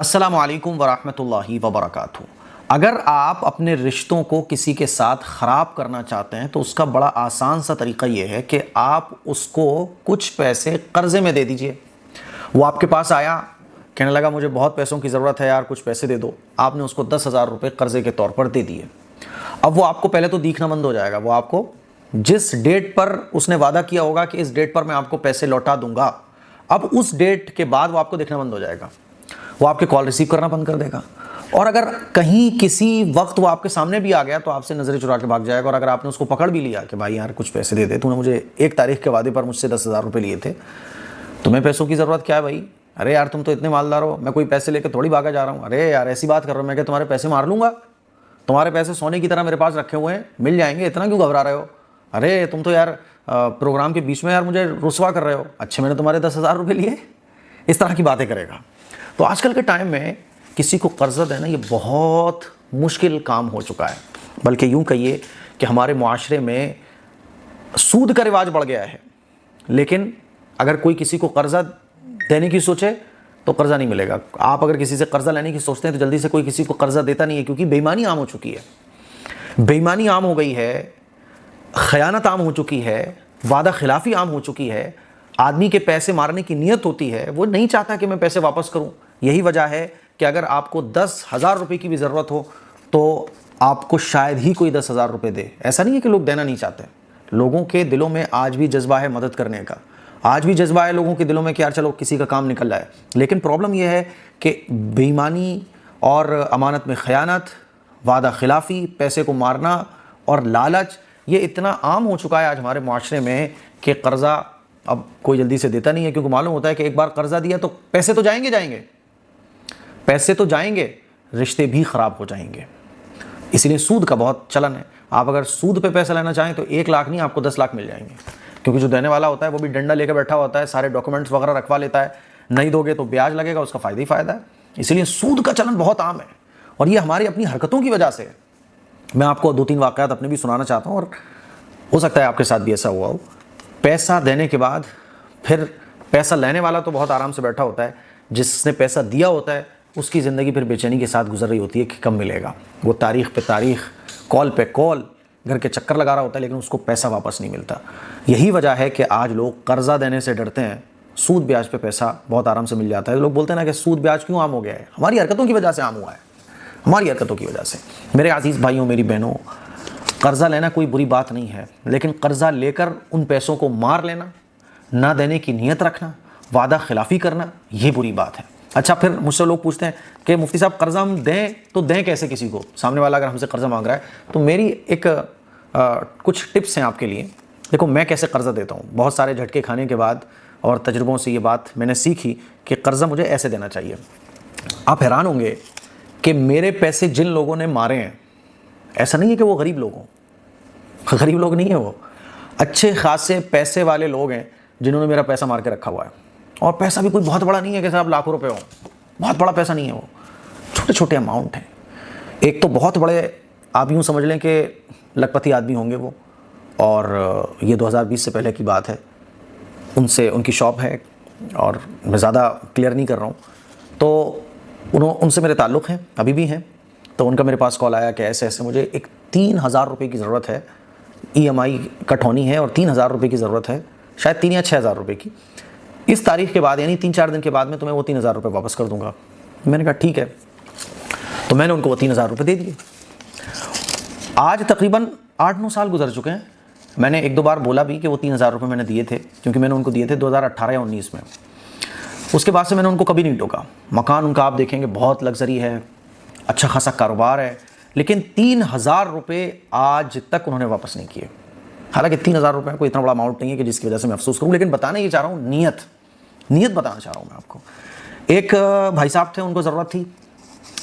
अस्सलामु अलैकुम वरहमतुल्लाहि वबरकातुहू। अगर आप अपने रिश्तों को किसी के साथ ख़राब करना चाहते हैं तो उसका बड़ा आसान सा तरीका ये है कि आप उसको कुछ पैसे कर्ज़े में दे दीजिए। वो आपके पास आया, कहने लगा मुझे बहुत पैसों की ज़रूरत है यार, कुछ पैसे दे दो। आपने उसको 10,000 रुपये कर्ज़े के तौर पर दे दिए। अब वो आपको पहले तो दिखना बंद हो जाएगा। वो आपको जिस डेट पर उसने वादा किया होगा कि इस डेट पर मैं आपको पैसे लौटा दूंगा, अब उस डेट के बाद वो आपको देखना बंद हो जाएगा। वो आपके कॉल रिसीव करना बंद कर देगा। और अगर कहीं किसी वक्त वो आपके सामने भी आ गया तो आपसे नज़रें चुरा के भाग जाएगा। और अगर आपने उसको पकड़ भी लिया कि भाई यार कुछ पैसे दे दे, तूने मुझे 1 तारीख के वादे पर मुझसे 10,000 रुपये लिए थे, तुम्हें पैसों की ज़रूरत क्या है भाई? अरे यार तुम तो इतने मालदार हो, मैं कोई पैसे लेकर थोड़ी भागा जा रहा हूँ। अरे यार ऐसी बात कर रहा हूँ मैं कि तुम्हारे पैसे मार लूँगा, तुम्हारे पैसे सोने की तरह मेरे पास रखे हुए हैं, मिल जाएंगे, इतना क्यों घबरा रहे हो? अरे तुम तो यार प्रोग्राम के बीच में यार मुझे रुसवा कर रहे हो, अच्छे मैंने तुम्हारे 10,000 रुपये लिए। इस तरह की बातें करेगा। तो आजकल के टाइम में किसी को कर्ज़ा देना ये बहुत मुश्किल काम हो चुका है। बल्कि यूँ कहिए कि हमारे मुआशरे में सूद का रिवाज बढ़ गया है। लेकिन अगर कोई किसी को कर्ज़ा देने की सोचे तो कर्ज़ा नहीं मिलेगा। आप अगर किसी से कर्ज़ा लेने की सोचते हैं तो जल्दी से कोई किसी को कर्ज़ा देता नहीं है, क्योंकि बेईमानी आम हो चुकी है। बेईमानी आम हो गई है, ख़यानत आम हो चुकी है, वादा खिलाफ़ी आम हो चुकी है। आदमी के पैसे मारने की नीयत होती है, वो नहीं चाहता कि मैं पैसे वापस करूं। यही वजह है कि अगर आपको 10,000 रुपये की भी ज़रूरत हो तो आपको शायद ही कोई 10,000 रुपये दे। ऐसा नहीं है कि लोग देना नहीं चाहते, लोगों के दिलों में आज भी जज्बा है मदद करने का, आज भी जज्बा है लोगों के दिलों में कि यार चलो किसी का काम निकल जाए। लेकिन प्रॉब्लम यह है कि बेईमानी और अमानत में ख़यानत, वादा खिलाफ़ी, पैसे को मारना और लालच, ये इतना आम हो चुका है आज हमारे माशरे में कि कर्ज़ा अब कोई जल्दी से देता नहीं है, क्योंकि मालूम होता है कि एक बार कर्ज़ा दिया तो पैसे तो जाएंगे, पैसे तो जाएंगे, रिश्ते भी ख़राब हो जाएंगे। इसीलिए सूद का बहुत चलन है। आप अगर सूद पे पैसा लेना चाहें तो 1 लाख नहीं, आपको 10 लाख मिल जाएंगे, क्योंकि जो देने वाला होता है वो भी डंडा लेकर बैठा होता है, सारे डॉक्यूमेंट्स वगैरह रखवा लेता है। नहीं दोगे तो ब्याज लगेगा, उसका फ़ायदा ही फ़ायदा है। इसीलिए सूद का चलन बहुत आम है और ये हमारी अपनी हरकतों की वजह से है। मैं आपको 2-3 वाक़यात अपने भी सुनाना चाहता हूँ और हो सकता है आपके साथ भी ऐसा हुआ हो। पैसा देने के बाद फिर पैसा लेने वाला तो बहुत आराम से बैठा होता है, जिसने पैसा दिया होता है उसकी ज़िंदगी फिर बेचैनी के साथ गुजर रही होती है कि कब मिलेगा। वो तारीख़ पे तारीख़, कॉल पे कॉल, घर के चक्कर लगा रहा होता है, लेकिन उसको पैसा वापस नहीं मिलता। यही वजह है कि आज लोग कर्ज़ा देने से डरते हैं। सूद ब्याज पे पैसा बहुत आराम से मिल जाता है। लोग बोलते हैं ना कि सूद ब्याज क्यों आम हो गया है? हमारी हरकतों की वजह से आम हुआ है, हमारी हरकतों की वजह से। मेरे अज़ीज़ भाइयों, मेरी बहनों, कर्ज़ा लेना कोई बुरी बात नहीं है, लेकिन कर्ज़ा लेकर उन पैसों को मार लेना, ना देने की नीयत रखना, वादा खिलाफ़ी करना, ये बुरी बात है। अच्छा, फिर मुझसे लोग पूछते हैं कि मुफ्ती साहब कर्ज़ा हम दें तो दें कैसे किसी को? सामने वाला अगर हमसे कर्ज़ा मांग रहा है तो मेरी एक कुछ टिप्स हैं आपके लिए। देखो मैं कैसे कर्ज़ा देता हूँ। बहुत सारे झटके खाने के बाद और तजुर्बों से ये बात मैंने सीखी कि कर्ज़ा मुझे ऐसे देना चाहिए। आप हैरान होंगे कि मेरे पैसे जिन लोगों ने मारे हैं, ऐसा नहीं है कि वो गरीब लोग हों, गरीब लोग नहीं है, वो अच्छे खासे पैसे वाले लोग हैं जिन्होंने मेरा पैसा मार के रखा हुआ है। और पैसा भी कोई बहुत बड़ा नहीं है कि साहब लाखों रुपए हो, बहुत बड़ा पैसा नहीं है वो, छोटे छोटे अमाउंट हैं। एक तो बहुत बड़े, आप यूँ समझ लें कि लखपति आदमी होंगे वो, और ये 2020 से पहले की बात है। उनसे उनकी शॉप है और मैं ज़्यादा क्लियर नहीं कर रहा हूँ, तो उनसे मेरे ताल्लुक़ हैं, अभी भी हैं। तो उनका मेरे पास कॉल आया कि ऐसे ऐसे मुझे एक 3,000 रुपये की ज़रूरत है, EMI कट होनी है और 3,000 रुपये की ज़रूरत है, शायद 3 या 6,000 रुपये की। इस तारीख़ के बाद यानी 3-4 दिन के बाद मैं तुम्हें वो 3,000 रुपये वापस कर दूंगा। मैंने कहा ठीक है। तो मैंने उनको वो 3,000 रुपये दे दिए। आज तकरीबन 8-9 साल गुजर चुके हैं। मैंने 1-2 बार बोला भी कि वो 3,000 रुपये मैंने दिए थे, क्योंकि मैंने उनको दिए थे 2018 या 19 में। उसके बाद से मैंने उनको कभी नहीं टोका। मकान उनका आप देखेंगे बहुत लग्जरी है, अच्छा खासा कारोबार है, लेकिन 3,000 रुपये आज तक उन्होंने वापस नहीं किए। हालांकि 3,000 रुपये कोई इतना बड़ा अमाउंट नहीं है कि जिसकी वजह से मैं अफसोस करूं, लेकिन बताना ये चाह रहा हूँ, नीयत बताना चाह रहा हूँ मैं आपको। एक भाई साहब थे, उनको ज़रूरत थी,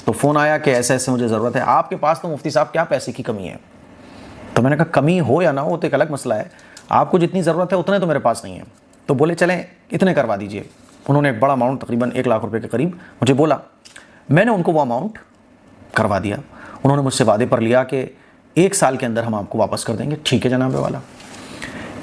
तो फ़ोन आया कि ऐसे ऐसे मुझे ज़रूरत है, आपके पास तो मुफ्ती साहब क्या पैसे की कमी है? तो मैंने कहा कमी हो या ना हो तो एक अलग मसला है, आपको जितनी ज़रूरत है उतने तो मेरे पास नहीं है। तो बोले चलें इतने करवा दीजिए। उन्होंने एक बड़ा अमाउंट तकरीबन 1 लाख रुपये के करीब मुझे बोला। मैंने उनको वो अमाउंट करवा दिया। उन्होंने मुझसे वादे पर लिया कि 1 साल के अंदर हम आपको वापस कर देंगे। ठीक है जनाब वाला।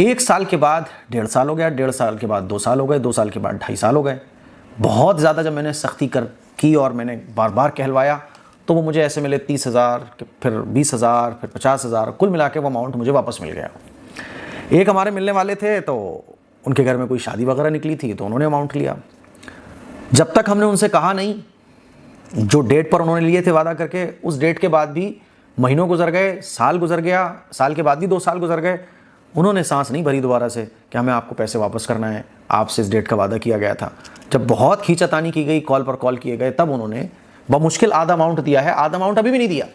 1 साल के बाद 1.5 साल हो गया, 1.5 साल के बाद 2 साल हो गए, 2 साल के बाद 2.5 साल हो गए। बहुत ज़्यादा जब मैंने सख्ती की और मैंने बार बार कहलवाया तो वो मुझे ऐसे मिले 30,000, फिर 20,000, फिर 50,000, कुल मिला के वो अमाउंट मुझे वापस मिल गया। एक हमारे मिलने वाले थे तो उनके घर में कोई शादी वगैरह निकली थी तो उन्होंने अमाउंट लिया। जब तक हमने उनसे कहा नहीं, जो डेट पर उन्होंने लिए थे वादा करके, उस डेट के बाद भी महीनों गुजर गए, साल गुजर गया, साल के बाद भी 2 साल गुजर गए, उन्होंने सांस नहीं भरी दोबारा से कि हमें आपको पैसे वापस करना है, आपसे इस डेट का वादा किया गया था। जब बहुत खींचातानी की गई, कॉल पर कॉल किए गए, तब उन्होंने बमुश्किल आधा अमाउंट दिया है, आधा अमाउंट अभी भी नहीं दिया।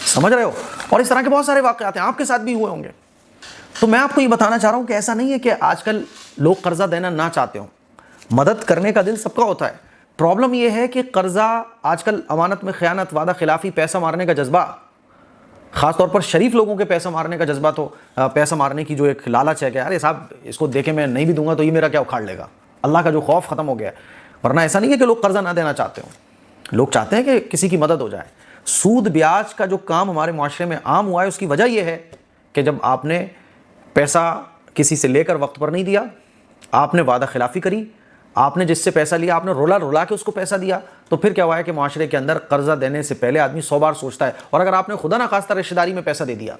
समझ रहे हो? और इस तरह के बहुत सारे वाकयात हैं, आपके साथ भी हुए होंगे। तो मैं आपको ये बताना चाह रहा हूं कि ऐसा नहीं है कि आजकल लोग कर्जा देना ना चाहते हो, मदद करने का दिल सबका होता है। प्रॉब्लम यह है कि कर्जा आजकल अमानत में खयानत, वादा खिलाफी, पैसा मारने का जज्बा, खासतौर पर शरीफ लोगों के पैसा मारने का जज्बा, तो पैसा मारने की जो एक लालच है कि अरे साहब इसको देके मैं नहीं भी दूंगा तो ये मेरा क्या उखाड़ लेगा, अल्लाह का जो खौफ खत्म हो गया है। वरना ऐसा नहीं है कि लोग कर्जा ना देना चाहते हो, लोग चाहते हैं कि किसी की मदद हो जाए। सूद ब्याज का जो काम हमारे माशरे में आम हुआ है, उसकी वजह यह है कि जब आपने पैसा किसी से लेकर वक्त पर नहीं दिया, आपने वादा खिलाफी करी, आपने जिससे पैसा लिया आपने रुला रुला के उसको पैसा दिया, तो फिर क्या हुआ है कि माशरे के अंदर कर्जा देने से पहले आदमी 100 बार सोचता है। और अगर आपने खुदा ना खास्ता रिश्तेदारी में पैसा दे दिया,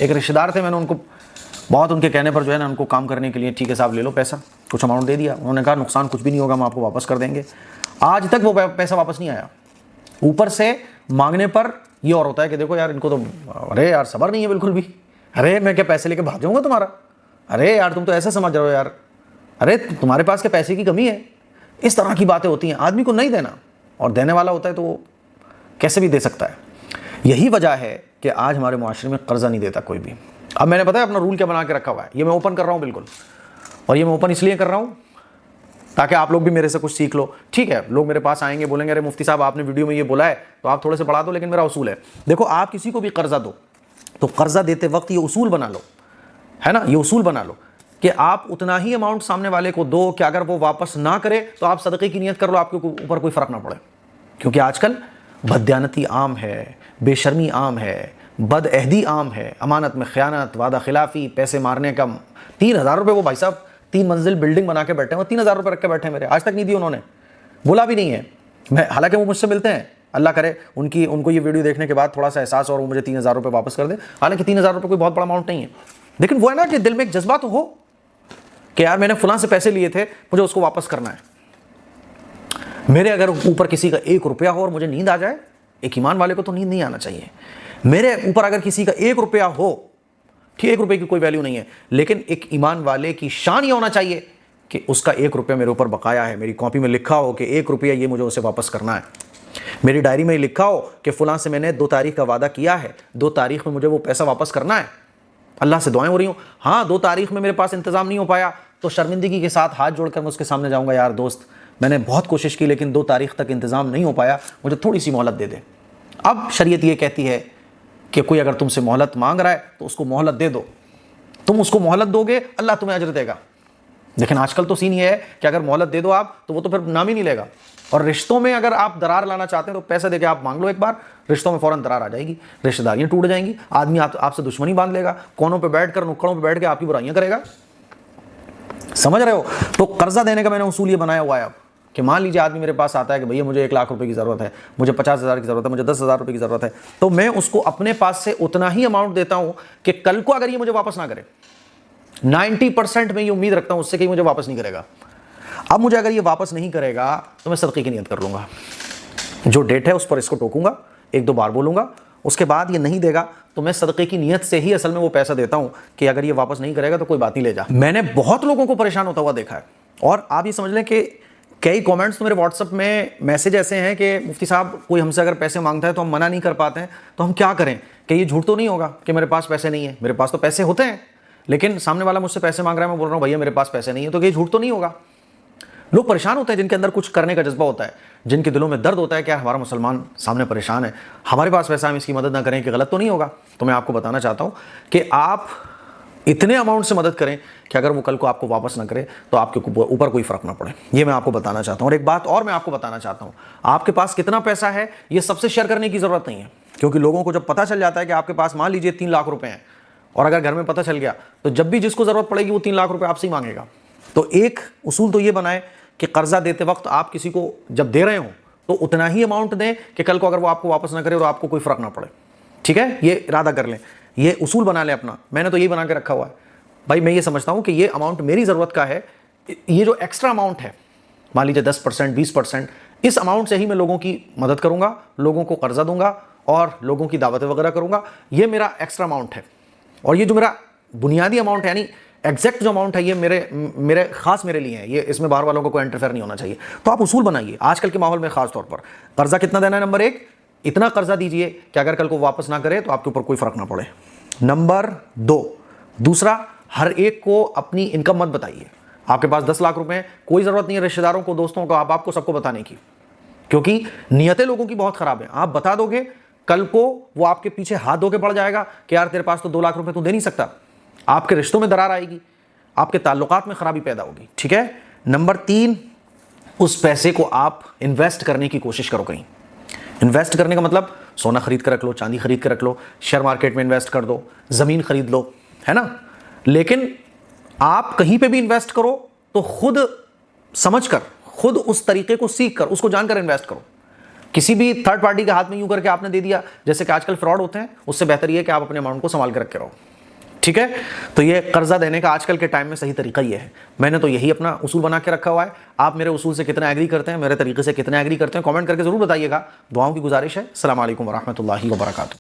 एक रिश्तेदार थे, मैंने उनको बहुत उनके कहने पर जो है ना उनको काम करने के लिए, ठीक है साहब ले लो पैसा, कुछ अमाउंट दे दिया। उन्होंने कहा नुकसान कुछ भी नहीं होगा, हम आपको वापस कर देंगे। आज तक वो पैसा वापस नहीं आया। ऊपर से मांगने पर ये और होता है कि देखो यार इनको तो, अरे यार सब्र नहीं है बिल्कुल भी, अरे मैं क्या पैसे लेके भाग जाऊंगा तुम्हारा, अरे यार तुम तो ऐसे समझ रहे हो यार, अरे तुम्हारे पास क्या पैसे की कमी है। इस तरह की बातें होती हैं। आदमी को नहीं देना, और देने वाला होता है तो वो कैसे भी दे सकता है। यही वजह है कि आज हमारे मुआशरे में कर्जा नहीं देता कोई भी। अब मैंने पता है अपना रूल क्या बना के रखा हुआ है, ये मैं ओपन कर रहा हूँ बिल्कुल, और ये मैं ओपन इसलिए कर रहा हूँ ताकि आप लोग भी मेरे से कुछ सीख लो। ठीक है, लोग मेरे पास आएंगे, बोलेंगे अरे मुफ्ती साहब आपने वीडियो में ये बोला है तो आप थोड़े से बढ़ा दो, लेकिन मेरा उसूल है, देखो आप किसी को भी कर्जा दो तो कर्जा देते वक्त ये उसूल बना लो, है ना, ये उसूल बना लो कि आप उतना ही अमाउंट सामने वाले को दो कि अगर वो वापस ना करे तो आप सदक़े की नियत कर लो, आपके ऊपर कोई फ़र्क ना पड़े। क्योंकि आजकल बददियानती आम है, बेशर्मी आम है, बदअहदी आम है, अमानत में ख़यानत, वादा खिलाफ़ी, पैसे मारने का। 3,000 रुपये वो भाई साहब 3 मंजिल बिल्डिंग बना के बैठे हैं, वो 3,000 रुपये रख के बैठे हैं मेरे, आज तक नहीं दिए उन्होंने, बोला भी नहीं है। मैं हालांकि वो मुझसे मिलते हैं, अल्लाह करे उनको ये वीडियो देखने के बाद थोड़ा सा एहसास और वो मुझे 3,000 रुपये वापस कर दे। हालांकि 3,000 रुपये कोई बहुत बड़ा अमाउंट नहीं है, लेकिन वो है ना कि दिल में एक जज्बा तो हो कि यार मैंने फलां से पैसे लिए थे, मुझे उसको वापस करना है। मेरे अगर ऊपर किसी का 1 रुपया हो और मुझे नींद आ जाए, एक ईमान वाले को तो नींद नहीं आना चाहिए। मेरे ऊपर अगर किसी का 1 रुपया हो, ठीक 1 रुपये की कोई वैल्यू नहीं है, लेकिन एक ईमान वाले की शान ये होना चाहिए कि उसका 1 रुपया मेरे ऊपर बकाया है, मेरी कॉपी में लिखा हो कि 1 रुपया ये मुझे उसे वापस करना है, मेरी डायरी में लिखा हो कि फलां से मैंने 2 तारीख का वादा किया है, 2 तारीख में मुझे वो पैसा वापस करना है। अल्लाह से दुआएं हो रही हूँ, हाँ 2 तारीख में मेरे पास इंतजाम नहीं हो पाया तो शर्मिंदगी के साथ हाथ जोड़कर मैं उसके सामने जाऊँगा, यार दोस्त मैंने बहुत कोशिश की लेकिन 2 तारीख तक इंतज़ाम नहीं हो पाया, मुझे थोड़ी सी मोहलत दे दे। अब शरीयत ये कहती है कि कोई अगर तुमसे मोहलत मांग रहा है तो उसको मोहलत दे दो, तुम उसको मोहलत दोगे अल्लाह तुम्हें अजर देगा। लेकिन आजकल तो सीन ये है कि अगर मोहलत दे दो आप तो वो तो फिर नाम ही नहीं लेगा। और रिश्तों में अगर आप दरार लाना चाहते हैं तो पैसे देके आप मांग लो एक बार, रिश्तों में फ़ौरन दरार आ जाएगी, रिश्तेदारियाँ टूट जाएंगी, आदमी आपसे दुश्मनी बांध लेगा, कोनों पे बैठकर नुक्कड़ों पे बैठ के आपकी बुराइयाँ करेगा। समझ रहे हो? तो कर्जा देने का मैंने उसूल ये बनाया हुआ है अब कि मान लीजिए आदमी मेरे पास आता है कि भैया मुझे 1 लाख रुपए की ज़रूरत है, मुझे 50,000 की ज़रूरत है, मुझे 10,000 रुपये की ज़रूरत है, तो मैं उसको अपने पास से उतना ही अमाउंट देता हूँ कि कल को अगर ये मुझे वापस ना करे, 90% मैं ये उम्मीद रखता हूँ उससे कि मुझे वापस नहीं करेगा। अब मुझे अगर ये वापस नहीं करेगा तो मैं सदक़े की नियत कर लूँगा, जो डेट है उस पर इसको टोकूंगा, 1-2 बार बोलूँगा, उसके बाद ये नहीं देगा तो मैं सदक़े की नियत से ही असल में वो पैसा देता हूँ कि अगर ये वापस नहीं करेगा तो कोई बात नहीं, ले जा। मैंने बहुत लोगों को परेशान होता हुआ देखा है। और आप ये समझ लें कि कई कमेंट्स तो मेरे व्हाट्सअप में मैसेज ऐसे हैं कि मुफ्ती साहब कोई हमसे अगर पैसे मांगता है तो हम मना नहीं कर पाते हैं, तो हम क्या करें कि ये झूठ तो नहीं होगा कि मेरे पास पैसे नहीं है, मेरे पास तो पैसे होते हैं, लेकिन सामने वाला मुझसे पैसे मांग रहा है, मैं बोल रहा हूँ भैया मेरे पास पैसे नहीं है, तो ये झूठ तो नहीं होगा। लोग परेशान होते हैं जिनके अंदर कुछ करने का जज्बा होता है, जिनके दिलों में दर्द होता है कि यार हमारा मुसलमान सामने परेशान है, हमारे पास पैसा, हम इसकी मदद ना करें कि गलत तो नहीं होगा। तो मैं आपको बताना चाहता हूँ कि आप इतने अमाउंट से मदद करें कि अगर वो कल को आपको वापस ना करे तो आपके ऊपर कोई फ़र्क ना पड़े। ये मैं आपको बताना चाहता हूँ। और एक बात और मैं आपको बताना चाहता हूँ, आपके पास कितना पैसा है ये सबसे शेयर करने की ज़रूरत नहीं है, क्योंकि लोगों को जब पता चल जाता है कि आपके पास मान लीजिए 3 लाख रुपए हैं, और अगर घर में पता चल गया तो जब भी जिसको ज़रूरत पड़ेगी वो 3 लाख रुपए आपसे ही मांगेगा। तो एक उसूल तो ये बनाए कि कर्जा देते वक्त आप किसी को जब दे रहे हो तो उतना ही अमाउंट दें कि कल को अगर वो आपको वापस ना करे और आपको कोई फर्क ना पड़े। ठीक है, ये इरादा कर लें, ये उसूल बना लें अपना। मैंने तो यही बना के रखा हुआ है भाई। मैं ये समझता हूं कि ये अमाउंट मेरी ज़रूरत का है, ये जो एक्स्ट्रा अमाउंट है, मान लीजिए 10%, 20%, इस अमाउंट से ही मैं लोगों की मदद करूंगा, लोगों को कर्जा दूंगा और लोगों की दावतें वगैरह करूंगा। ये मेरा एक्स्ट्रा अमाउंट है। और ये जो मेरा बुनियादी अमाउंट है, यानी एग्जैक्ट जो अमाउंट है, ये मेरे खास मेरे लिए है। ये इसमें बाहर वालों को कोई इंटरफेयर नहीं होना चाहिए। तो आप उसूल बनाइए आजकल के माहौल में खास तौर पर। कर्जा कितना देना है? नंबर 1, इतना कर्जा दीजिए कि अगर कल को वापस ना करे तो आपके ऊपर कोई फर्क ना पड़े। नंबर 2, दूसरा, हर एक को अपनी इनकम मत बताइए। आपके पास 10 लाख रुपए हैं, कोई जरूरत नहीं है रिश्तेदारों को, दोस्तों को, आप आपको सबको बताने की, क्योंकि नियतें लोगों की बहुत खराब है। आप बता दोगे, कल को वो आपके पीछे हाथ धो के पड़ जाएगा कि यार तेरे पास तो 2 लाख रुपए तू दे नहीं सकता। आपके रिश्तों में दरार आएगी, आपके ताल्लुकात में खराबी पैदा होगी। ठीक है। नंबर 3, उस पैसे को आप इन्वेस्ट करने की कोशिश करो कहीं। इन्वेस्ट करने का मतलब सोना खरीद कर रख लो, चांदी खरीद कर रख लो, शेयर मार्केट में इन्वेस्ट कर दो, जमीन खरीद लो, है ना। लेकिन आप कहीं पे भी इन्वेस्ट करो तो खुद समझकर, खुद उस तरीके को सीख कर, उसको जानकर इन्वेस्ट करो। किसी भी थर्ड पार्टी के हाथ में यूं करके आपने दे दिया, जैसे कि आजकल फ्रॉड होते हैं, उससे बेहतर ये है कि आप अपने अमाउंट को संभाल के रखे रहो। ठीक है। तो ये कर्जा देने का आजकल के टाइम में सही तरीका ये है। मैंने तो यही अपना उसूल बना के रखा हुआ है। आप मेरे उसूल से कितना एग्री करते हैं, मेरे तरीके से कितना एग्री करते हैं, कमेंट करके जरूर बताइएगा। दुआओं की गुजारिश है। अस्सलाम वालेकुम व रहमतुल्लाहि व बरकातुहू।